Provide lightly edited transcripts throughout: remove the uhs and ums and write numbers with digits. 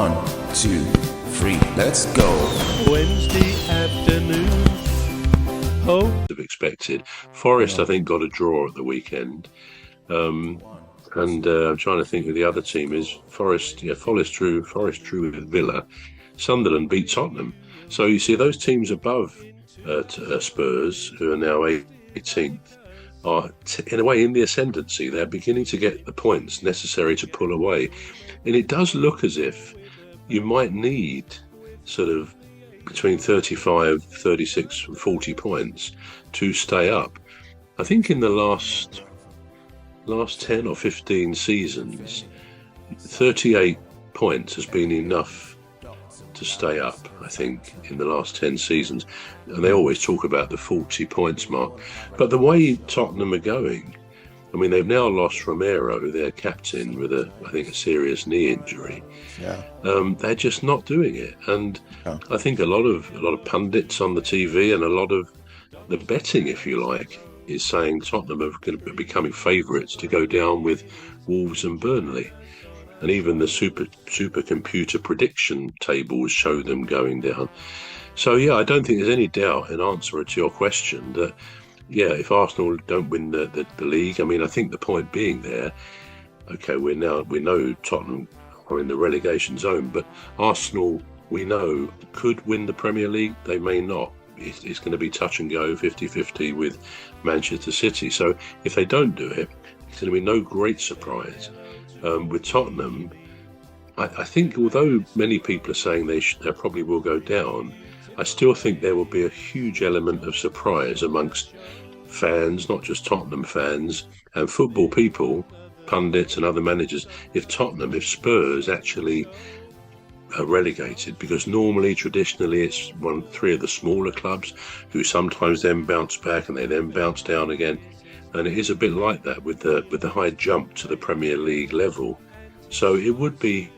1, 2, 3, let's go. Wednesday afternoon. Have expected. Forest, I think, got a draw at the weekend. I'm trying to think who the other team is. Forest drew with Villa. Sunderland beat Tottenham. So you see those teams above Spurs, who are now 18th, are in a way in the ascendancy. They're beginning to get the points necessary to pull away. And it does look as if you might need sort of between 35, 36 and 40 points to stay up. I think in the last 10 or 15 seasons, 38 points has been enough to stay up, I think, in the last 10 seasons. And they always talk about the 40 points mark. But the way Tottenham are going, I mean, they've now lost Romero, their captain, with a serious knee injury. Yeah. They're just not doing it. And I think a lot of pundits on the TV and a lot of the betting, if you like, is saying Tottenham are going to be becoming favourites to go down with Wolves and Burnley. And even the supercomputer prediction tables show them going down. So, yeah, I don't think there's any doubt in answer to your question that, yeah, if Arsenal don't win the league, I mean, I think the point being there, okay, we know Tottenham are in the relegation zone, but Arsenal, we know, could win the Premier League. They may not. It's going to be touch and go, 50-50 with Manchester City. So if they don't do it, it's going to be no great surprise. With Tottenham, I think although many people are saying they probably will go down, I still think there will be a huge element of surprise amongst fans, not just Tottenham fans, and football people, pundits and other managers, if Spurs actually are relegated, because normally, traditionally, it's three of the smaller clubs who sometimes then bounce back and they then bounce down again. And it is a bit like that with the high jump to the Premier League level. So it would be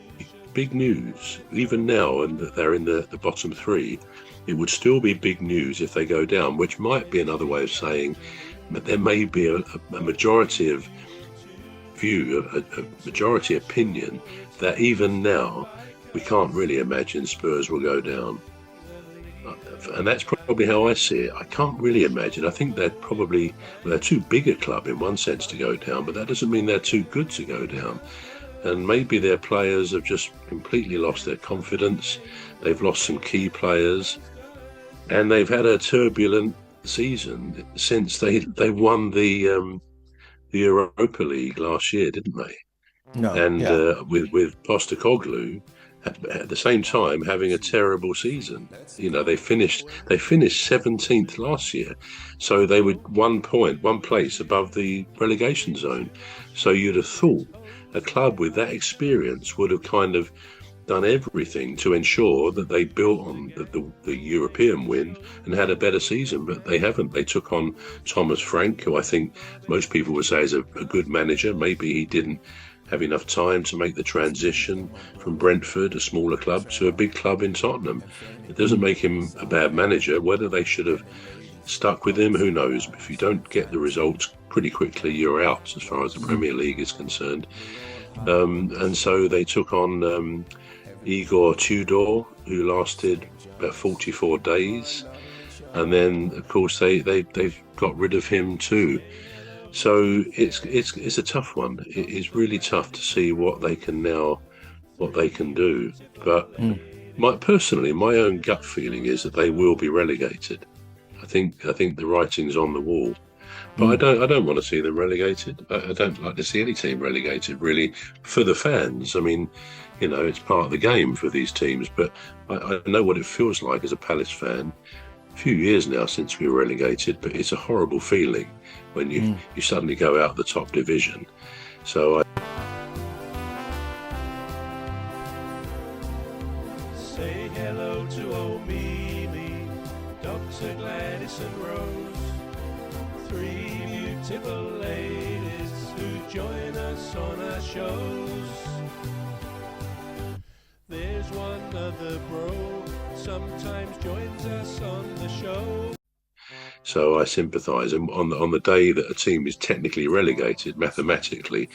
big news, even now, and that they're in the bottom three. It would still be big news if they go down, which might be another way of saying that there may be a majority of view, a majority opinion that even now we can't really imagine Spurs will go down. And that's probably how I see it. I can't really imagine. I think they're too big a club in one sense to go down, but that doesn't mean they're too good to go down. And maybe their players have just completely lost their confidence. They've lost some key players, and they've had a turbulent season since they won the Europa League last year, didn't they? No. And with Postecoglou at the same time having a terrible season. You know, they finished 17th last year, so they were 1 place above the relegation zone. So you'd have thought a club with that experience would have kind of done everything to ensure that they built on the European win and had a better season, but they haven't. They took on Thomas Frank, who I think most people would say is a good manager. Maybe he didn't have enough time to make the transition from Brentford, a smaller club, to a big club in Tottenham. It doesn't make him a bad manager. Whether they should have stuck with him, who knows? If you don't get the results pretty quickly, you're out as far as the Premier League is concerned. And so they took on Igor Tudor, who lasted about 44 days. And then, of course, they've got rid of him too. So it's a tough one. It is really tough to see what they can do. But my own gut feeling is that they will be relegated. I think the writing's on the wall. But I don't want to see them relegated. I don't like to see any team relegated, really, for the fans. I mean, you know, it's part of the game for these teams. But I know what it feels like as a Palace fan. A few years now since we were relegated, but it's a horrible feeling when you suddenly go out of the top division. So Say hello to old Mimi, Dr. Gladys and Rose, three beautiful ladies who join us on our shows. There's one other bro, sometimes joins us on the show. So I sympathise. And on the day that a team is technically relegated, mathematically,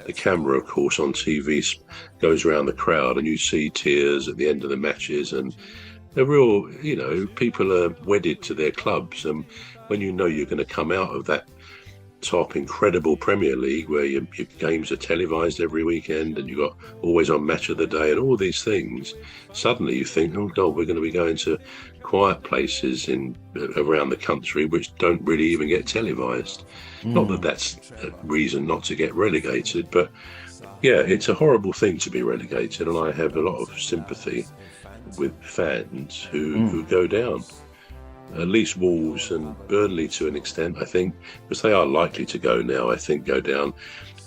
the camera, of course, on TV goes around the crowd, and you see tears at the end of the matches, and they're real. People are wedded to their clubs, and when you know you're going to come out of that top incredible Premier League where your games are televised every weekend and you've got always on match of the day and all these things, suddenly you think, oh God, we're going to be going to quiet places around the country which don't really even get televised. Not that that's a reason not to get relegated, but yeah, it's a horrible thing to be relegated, and I have a lot of sympathy with fans who go down. At least Wolves and Burnley to an extent, I think, because they are likely to go now, go down.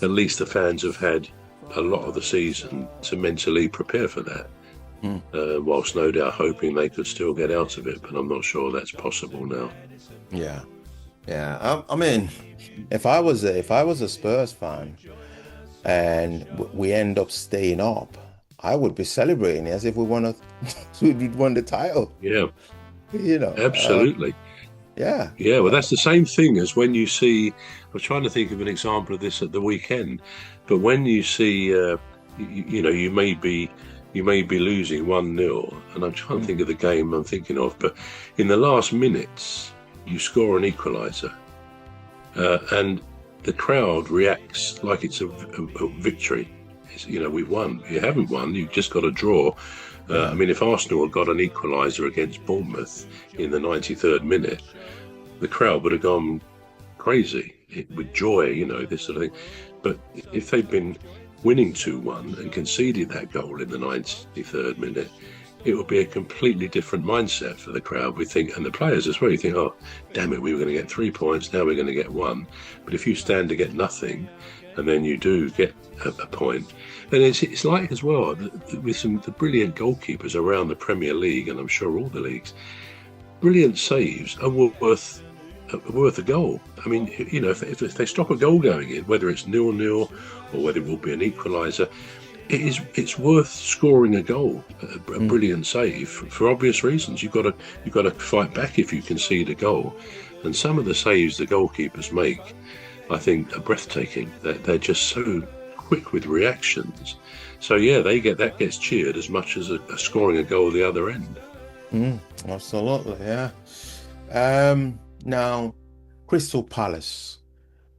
At least the fans have had a lot of the season to mentally prepare for that, whilst no doubt hoping they could still get out of it, but I'm not sure that's possible now. Yeah. I mean, if I was a Spurs fan and we end up staying up, I would be celebrating as if we won the title. Yeah. Absolutely. Yeah. Well, that's the same thing as when you see. I was trying to think of an example of this at the weekend, but when you see, you may be losing 1-0, and I'm trying to think of the game I'm thinking of, but in the last minutes you score an equaliser, and the crowd reacts like it's a victory. We've won. You haven't won. You've just got a draw. I mean, if Arsenal had got an equaliser against Bournemouth in the 93rd minute, the crowd would have gone crazy with joy, this sort of thing. But if they'd been winning 2-1 and conceded that goal in the 93rd minute, it would be a completely different mindset for the crowd, we think, and the players as well. You think, oh, damn it, we were going to get 3 points, now we're going to get 1. But if you stand to get nothing, and then you do get a point. And it's like as well, with the brilliant goalkeepers around the Premier League, and I'm sure all the leagues, brilliant saves are worth a goal. I mean, if they stop a goal going in, whether it's 0-0 or whether it will be an equaliser, it's worth scoring a goal, a brilliant save, for obvious reasons. You've got to fight back if you concede a goal. And some of the saves the goalkeepers make, I think, are breathtaking. They're just so quick with reactions. So yeah, that gets cheered as much as scoring a goal the other end. Absolutely, yeah. Now, Crystal Palace.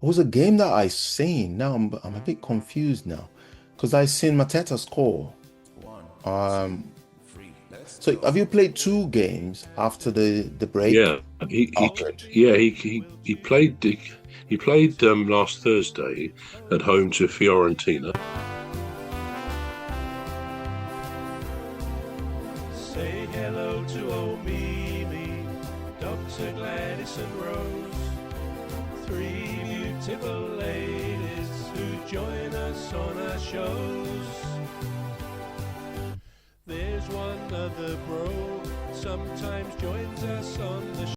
It was a game that I seen. Now I'm a bit confused now, because I seen Mateta score. So have you played 2 games after the break? Yeah, he played. He played last Thursday at home to Fiorentina. Say hello to old Mimi, Dr. Gladys and Rose, 3 beautiful ladies who join us on our shows. There's one other bro, sometimes joins us on the